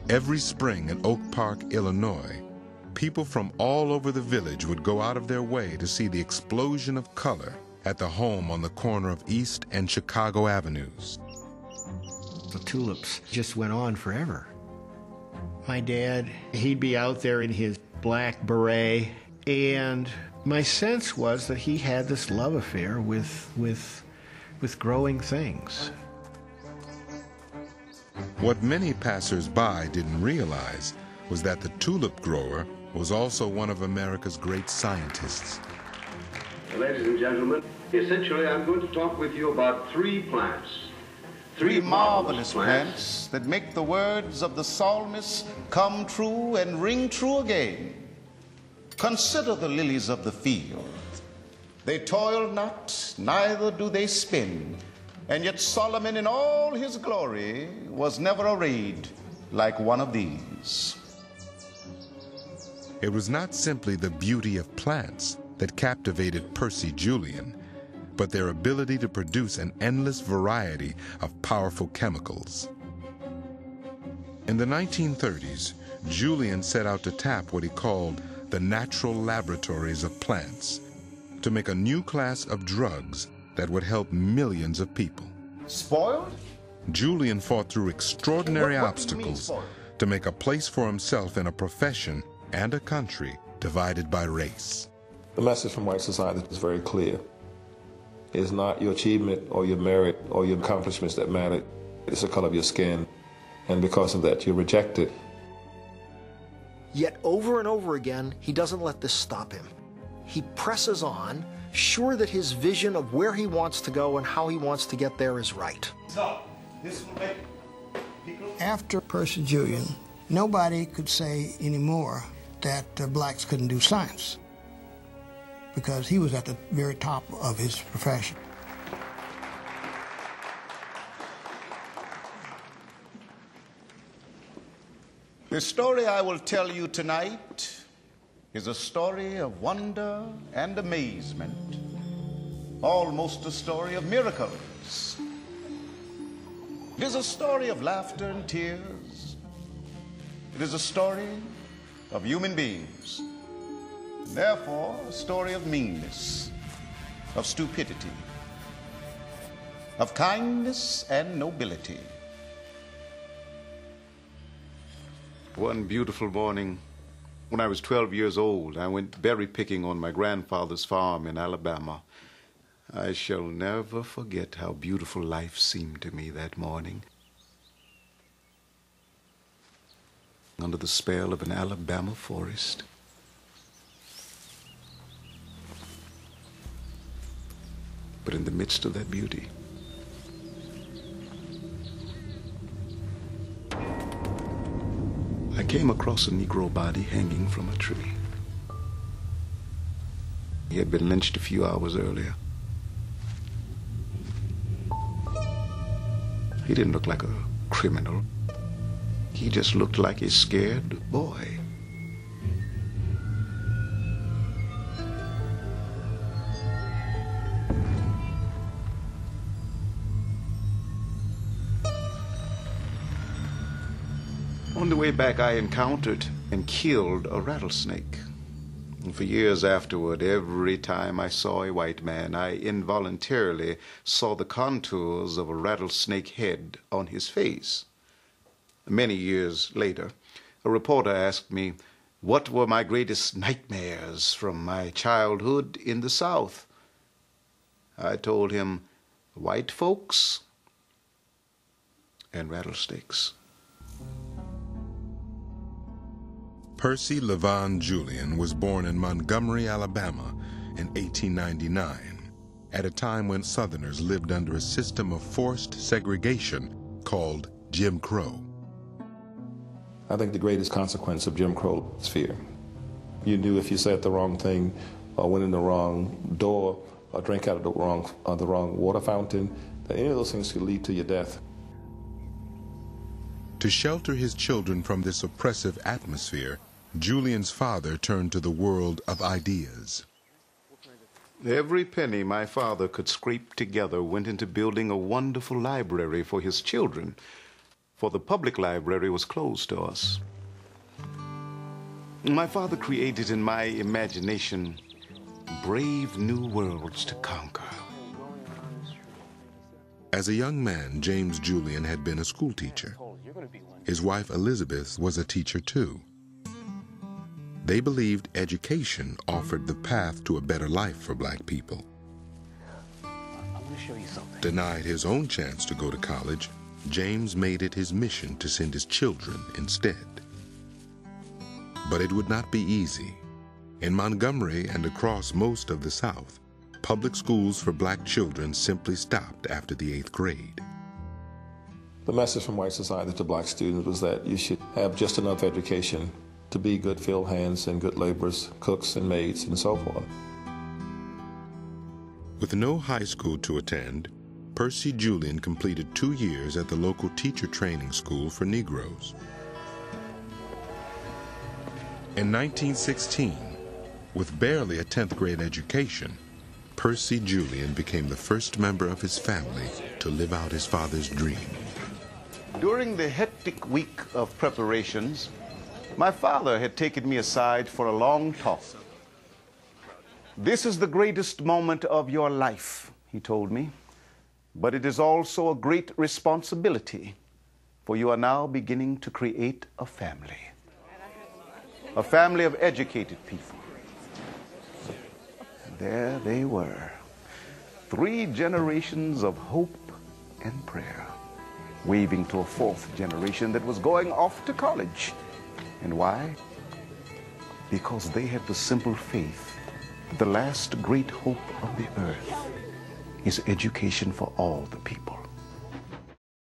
Every spring in Oak Park, Illinois, people from all over the village would go out of their way to see the explosion of color at the home on the corner of East and Chicago Avenues. The tulips just went on forever. My dad, he'd be out there in his black beret, and my sense was that he had this love affair with growing things. What many passers-by didn't realize was that the tulip grower was also one of America's great scientists. Ladies and gentlemen, essentially I'm going to talk with you about three plants. Three marvelous plants that make the words of the psalmist come true and ring true again. Consider the lilies of the field. They toil not, neither do they spin. And yet Solomon in all his glory was never arrayed like one of these. It was not simply the beauty of plants that captivated Percy Julian, but their ability to produce an endless variety of powerful chemicals. In the 1930s, Julian set out to tap what he called the natural laboratories of plants to make a new class of drugs that would help millions of people. Spoiled? Julian fought through extraordinary obstacles to make a place for himself in a profession and a country divided by race. The message from white society is very clear. It's not your achievement or your merit or your accomplishments that matter. It's the color of your skin. And because of that, you're rejected. Yet over and over again, he doesn't let this stop him. He presses on, sure that his vision of where he wants to go and how he wants to get there is right. So, this will make people... After Percy Julian, nobody could say anymore that blacks couldn't do science, because he was at the very top of his profession. The story I will tell you tonight is a story of wonder and amazement, almost a story of miracles. It is a story of laughter and tears. It is a story of human beings. Therefore, a story of meanness, of stupidity, of kindness and nobility. One beautiful morning, when I was 12 years old, I went berry picking on my grandfather's farm in Alabama. I shall never forget how beautiful life seemed to me that morning. Under the spell of an Alabama forest. But in the midst of that beauty, I came across a Negro body hanging from a tree. He had been lynched a few hours earlier. He didn't look like a criminal. He just looked like a scared boy. On the way back, I encountered and killed a rattlesnake. And for years afterward, every time I saw a white man, I involuntarily saw the contours of a rattlesnake head on his face. Many years later, a reporter asked me what were my greatest nightmares from my childhood in the South. I told him, white folks and rattlesnakes. Percy Levon Julian was born in Montgomery, Alabama in 1899, at a time when Southerners lived under a system of forced segregation called Jim Crow. I think the greatest consequence of Jim Crow is fear. You knew if you said the wrong thing, or went in the wrong door, or drank out of the wrong water fountain, that any of those things could lead to your death. To shelter his children from this oppressive atmosphere, Julian's father turned to the world of ideas. Every penny my father could scrape together went into building a wonderful library for his children. for the public library was closed to us. My father created in my imagination brave new worlds to conquer. As a young man, James Julian had been a schoolteacher. His wife Elizabeth was a teacher too. They believed education offered the path to a better life for black people. Show you something. Denied his own chance to go to college, James made it his mission to send his children instead. But it would not be easy. In Montgomery and across most of the South, public schools for black children simply stopped after the 8th grade. The message from white society to black students was that you should have just enough education to be good field hands and good laborers, cooks and maids and so forth. With no high school to attend, Percy Julian completed 2 years at the local teacher training school for Negroes. In 1916, with barely a 10th grade education, Percy Julian became the first member of his family to live out his father's dream. During the hectic week of preparations, my father had taken me aside for a long talk. "This is the greatest moment of your life," he told me, "but it is also a great responsibility, for you are now beginning to create a family of educated people." And there they were, 3 generations of hope and prayer, waving to a 4th generation that was going off to college. And why? Because they had the simple faith that the last great hope of the earth is education for all the people.